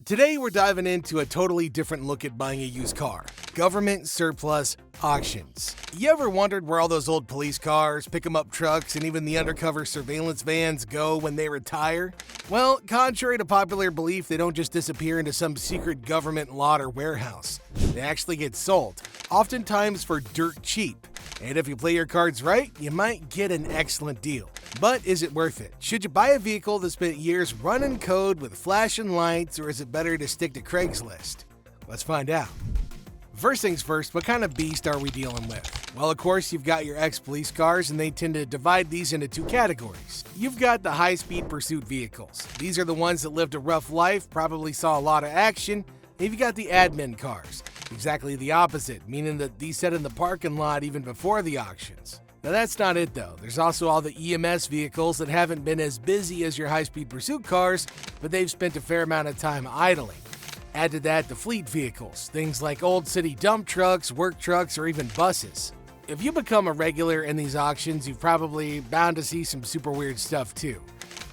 Today we're diving into a totally different look at buying a used car. Government surplus auctions. You ever wondered where all those old police cars, pick-em-up trucks, and even the undercover surveillance vans go when they retire? Well, contrary to popular belief, they don't just disappear into some secret government lot or warehouse. They actually get sold, oftentimes for dirt cheap. And if you play your cards right, you might get an excellent deal. But is it worth it? Should you buy a vehicle that spent years running code with flashing lights, or is it better to stick to Craigslist? Let's find out. First things first, what kind of beast are we dealing with? Well, of course, you've got your ex-police cars, and they tend to divide these into two categories. You've got the high-speed pursuit vehicles. These are the ones that lived a rough life, probably saw a lot of action. And you've got the admin cars. Exactly the opposite, meaning that these sit in the parking lot even before the auctions. Now that's not it though. There's also all the EMS vehicles that haven't been as busy as your high-speed pursuit cars, but they've spent a fair amount of time idling. Add to that the fleet vehicles, things like old city dump trucks, work trucks, or even buses. If you become a regular in these auctions, you're probably bound to see some super weird stuff too.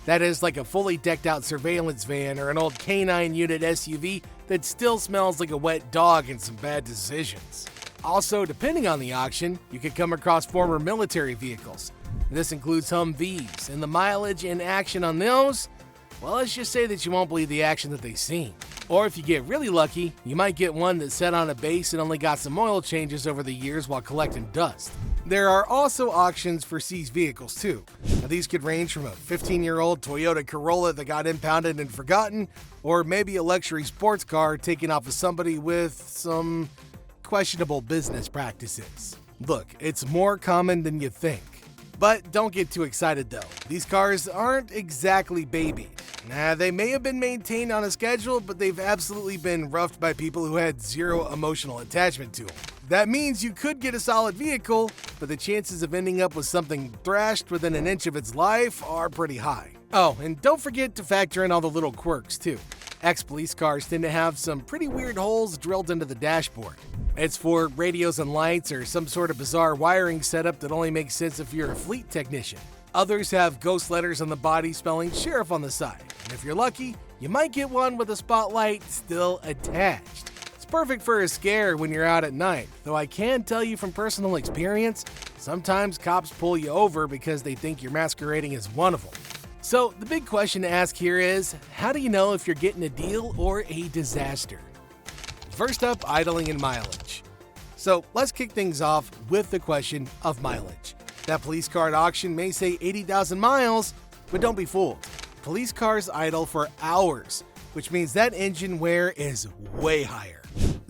That is like a fully decked out surveillance van or an old K9 unit SUV that still smells like a wet dog and some bad decisions. Also, depending on the auction, you could come across former military vehicles. This includes Humvees, and the mileage and action on those, well, let's just say that you won't believe the action that they've seen. Or if you get really lucky, you might get one that sat on a base and only got some oil changes over the years while collecting dust. There are also auctions for seized vehicles too. Now, these could range from a 15-year-old Toyota Corolla that got impounded and forgotten, or maybe a luxury sports car taken off of somebody with some questionable business practices. Look, it's more common than you think. But don't get too excited though. These cars aren't exactly babied. They may have been maintained on a schedule, but they've absolutely been roughed by people who had zero emotional attachment to them. That means you could get a solid vehicle, but the chances of ending up with something thrashed within an inch of its life are pretty high. Oh, and don't forget to factor in all the little quirks too. Ex-police cars tend to have some pretty weird holes drilled into the dashboard. It's for radios and lights or some sort of bizarre wiring setup that only makes sense if you're a fleet technician. Others have ghost letters on the body spelling sheriff on the side. And if you're lucky, you might get one with a spotlight still attached. It's perfect for a scare when you're out at night, though I can tell you from personal experience, sometimes cops pull you over because they think you're masquerading as one of them. So the big question to ask here is, how do you know if you're getting a deal or a disaster? First up, idling and mileage. So let's kick things off with the question of mileage. That police car at auction may say 80,000 miles, but don't be fooled. Police cars idle for hours, which means that engine wear is way higher.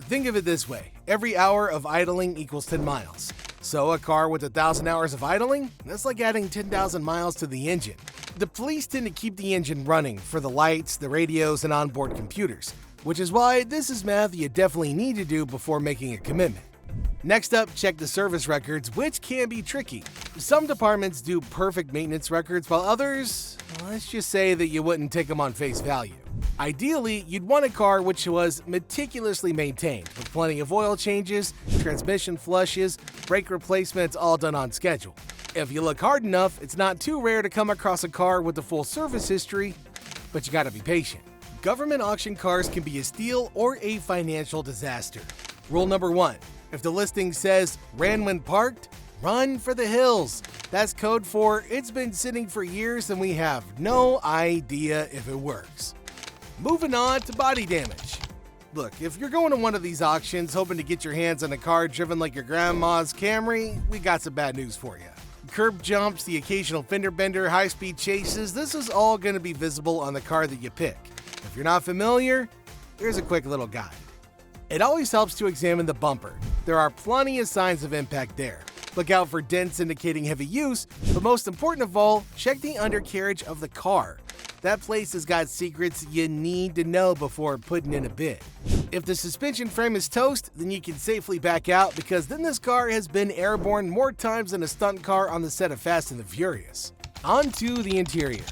Think of it this way, every hour of idling equals 10 miles. So a car with 1,000 hours of idling, that's like adding 10,000 miles to the engine. The police tend to keep the engine running for the lights, the radios, and onboard computers, which is why this is math you definitely need to do before making a commitment. Next up, check the service records, which can be tricky. Some departments do perfect maintenance records, while others, let's just say that you wouldn't take them on face value. Ideally, you'd want a car which was meticulously maintained, with plenty of oil changes, transmission flushes, brake replacements all done on schedule. If you look hard enough, it's not too rare to come across a car with a full service history, but you gotta be patient. Government auction cars can be a steal or a financial disaster. Rule number 1. If the listing says, ran when parked, run for the hills. That's code for, it's been sitting for years and we have no idea if it works. Moving on to body damage. Look, if you're going to one of these auctions hoping to get your hands on a car driven like your grandma's Camry, we got some bad news for you. Curb jumps, the occasional fender bender, high-speed chases, this is all going to be visible on the car that you pick. If you're not familiar, here's a quick little guide. It always helps to examine the bumper. There are plenty of signs of impact there. Look out for dents indicating heavy use, but most important of all, check the undercarriage of the car. That place has got secrets you need to know before putting in a bid. If the suspension frame is toast, then you can safely back out because then this car has been airborne more times than a stunt car on the set of Fast and the Furious. On to the interior.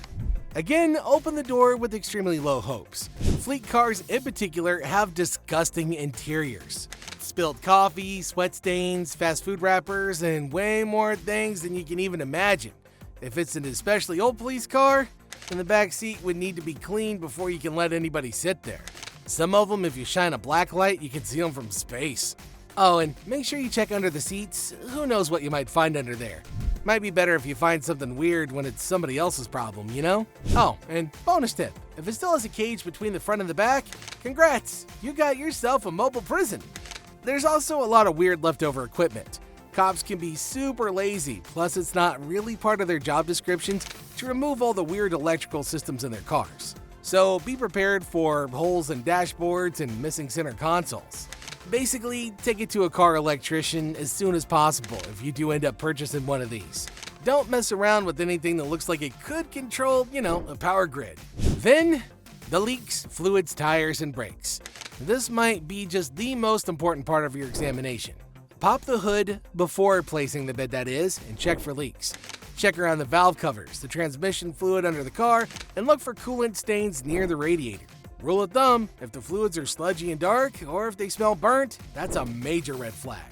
Again, open the door with extremely low hopes. Fleet cars in particular have disgusting interiors. Spilled coffee, sweat stains, fast food wrappers, and way more things than you can even imagine. If it's an especially old police car, then the back seat would need to be cleaned before you can let anybody sit there. Some of them, if you shine a black light, you can see them from space. Oh, and make sure you check under the seats. Who knows what you might find under there? Might be better if you find something weird when it's somebody else's problem, you know? Oh, and bonus tip, if it still has a cage between the front and the back, congrats, you got yourself a mobile prison. There's also a lot of weird leftover equipment. Cops can be super lazy, plus it's not really part of their job descriptions to remove all the weird electrical systems in their cars. So be prepared for holes in dashboards and missing center consoles. Basically, take it to a car electrician as soon as possible if you do end up purchasing one of these. Don't mess around with anything that looks like it could control, a power grid. Then, the leaks, fluids, tires, and brakes. This might be just the most important part of your examination. Pop the hood before placing the bid, that is, and check for leaks. Check around the valve covers, the transmission fluid under the car, and look for coolant stains near the radiator. Rule of thumb, if the fluids are sludgy and dark, or if they smell burnt, that's a major red flag.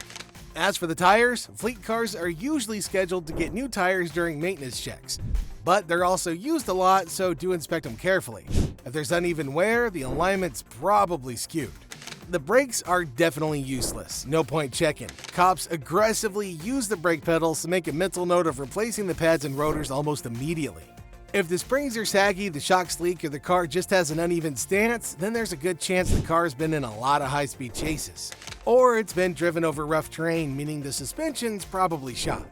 As for the tires, fleet cars are usually scheduled to get new tires during maintenance checks, but they're also used a lot, so do inspect them carefully. If there's uneven wear, the alignment's probably skewed. The brakes are definitely useless, no point checking. Cops aggressively use the brake pedals to make a mental note of replacing the pads and rotors almost immediately. If the springs are saggy, the shock's leak, or the car just has an uneven stance, then there's a good chance the car's been in a lot of high-speed chases. Or it's been driven over rough terrain, meaning the suspension's probably shot.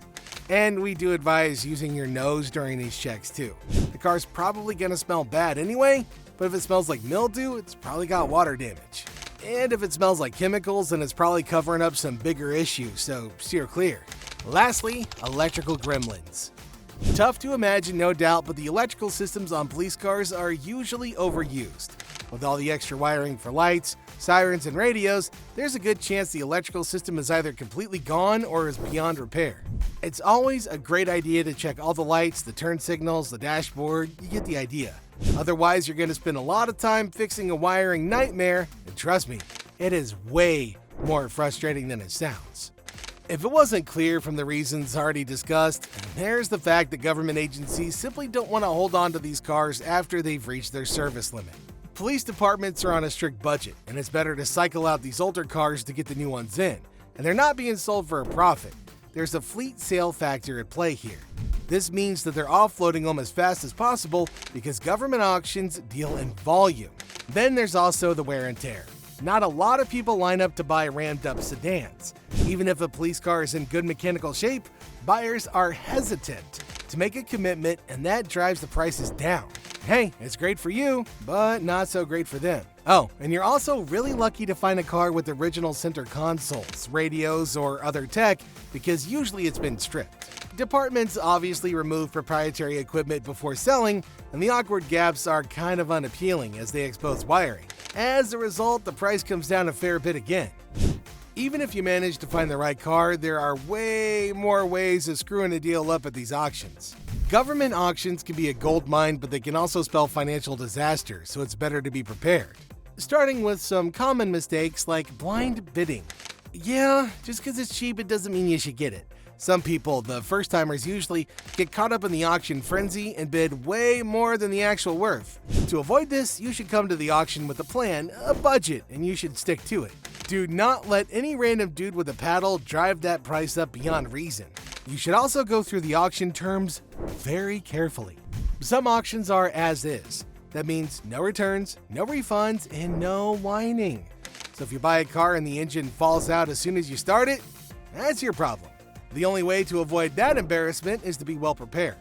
And we do advise using your nose during these checks too. The car's probably gonna smell bad anyway, but if it smells like mildew, it's probably got water damage. And if it smells like chemicals, then it's probably covering up some bigger issues, so steer clear. Lastly, electrical gremlins. Tough to imagine, no doubt, but the electrical systems on police cars are usually overused. With all the extra wiring for lights, sirens, and radios, there's a good chance the electrical system is either completely gone or is beyond repair. It's always a great idea to check all the lights, the turn signals, the dashboard, you get the idea. Otherwise, you're going to spend a lot of time fixing a wiring nightmare, and trust me, it is way more frustrating than it sounds. If it wasn't clear from the reasons already discussed, there's the fact that government agencies simply don't want to hold on to these cars after they've reached their service limit. Police departments are on a strict budget, and it's better to cycle out these older cars to get the new ones in, and they're not being sold for a profit. There's a fleet sale factor at play here. This means that they're offloading them as fast as possible because government auctions deal in volume. Then there's also the wear and tear. Not a lot of people line up to buy rammed up sedans. Even if a police car is in good mechanical shape, buyers are hesitant to make a commitment, and that drives the prices down. Hey, it's great for you, but not so great for them. Oh, and you're also really lucky to find a car with original center consoles, radios, or other tech, because usually it's been stripped. Departments obviously remove proprietary equipment before selling, and the awkward gaps are kind of unappealing as they expose wiring. As a result, the price comes down a fair bit again. Even if you manage to find the right car, there are way more ways of screwing a deal up at these auctions. Government auctions can be a goldmine, but they can also spell financial disaster, so it's better to be prepared. Starting with some common mistakes like blind bidding. Yeah, just because it's cheap, it doesn't mean you should get it. Some people, the first-timers usually, get caught up in the auction frenzy and bid way more than the actual worth. To avoid this, you should come to the auction with a plan, a budget, and you should stick to it. Do not let any random dude with a paddle drive that price up beyond reason. You should also go through the auction terms very carefully. Some auctions are as is. That means no returns, no refunds, and no whining. So if you buy a car and the engine falls out as soon as you start it, that's your problem. The only way to avoid that embarrassment is to be well prepared.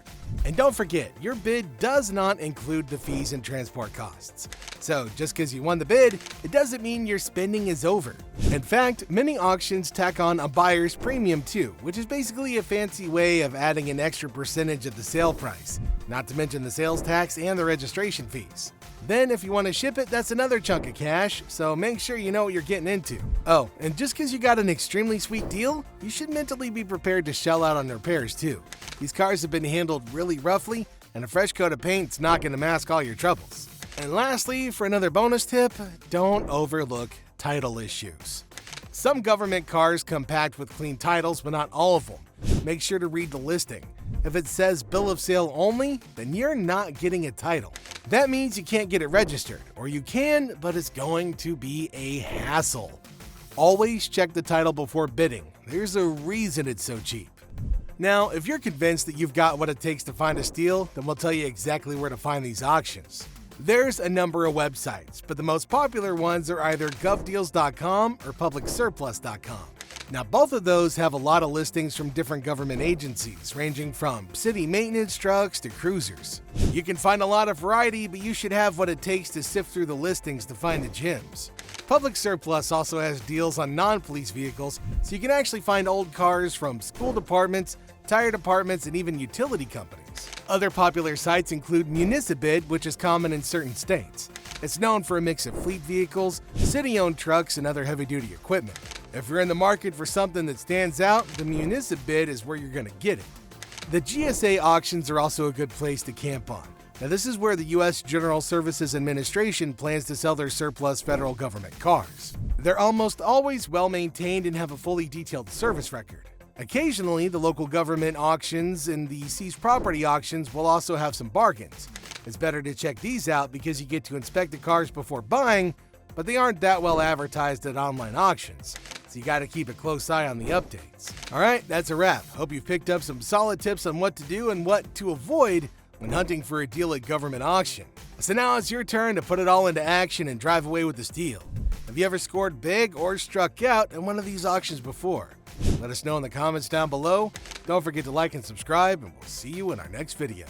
And don't forget, your bid does not include the fees and transport costs. So just because you won the bid, it doesn't mean your spending is over. In fact, many auctions tack on a buyer's premium too, which is basically a fancy way of adding an extra percentage of the sale price, not to mention the sales tax and the registration fees. Then if you want to ship it, that's another chunk of cash, so make sure you know what you're getting into. Oh, and just because you got an extremely sweet deal, you should mentally be prepared to shell out on repairs too. These cars have been handled really roughly, and a fresh coat of paint's not going to mask all your troubles. And lastly, for another bonus tip, don't overlook title issues. Some government cars come packed with clean titles, but not all of them. Make sure to read the listing. If it says bill of sale only, then you're not getting a title. That means you can't get it registered, or you can, but it's going to be a hassle. Always check the title before bidding. There's a reason it's so cheap. Now, if you're convinced that you've got what it takes to find a steal, then we'll tell you exactly where to find these auctions. There's a number of websites, but the most popular ones are either govdeals.com or publicsurplus.com. Now, both of those have a lot of listings from different government agencies, ranging from city maintenance trucks to cruisers. You can find a lot of variety, but you should have what it takes to sift through the listings to find the gems. Public Surplus also has deals on non-police vehicles, so you can actually find old cars from school departments, tire departments, and even utility companies. Other popular sites include Municibid, which is common in certain states. It's known for a mix of fleet vehicles, city-owned trucks, and other heavy-duty equipment. If you're in the market for something that stands out, the Municibid is where you're going to get it. The GSA auctions are also a good place to camp on. Now, this is where the U.S. General Services Administration plans to sell their surplus federal government cars. They're almost always well-maintained and have a fully detailed service record. Occasionally, the local government auctions and the seized property auctions will also have some bargains. It's better to check these out because you get to inspect the cars before buying, but they aren't that well advertised at online auctions, so you gotta keep a close eye on the updates. Alright, that's a wrap. Hope you've picked up some solid tips on what to do and what to avoid when hunting for a deal at government auction. So now it's your turn to put it all into action and drive away with the steal. Have you ever scored big or struck out in one of these auctions before? Let us know in the comments down below. Don't forget to like and subscribe, and we'll see you in our next video.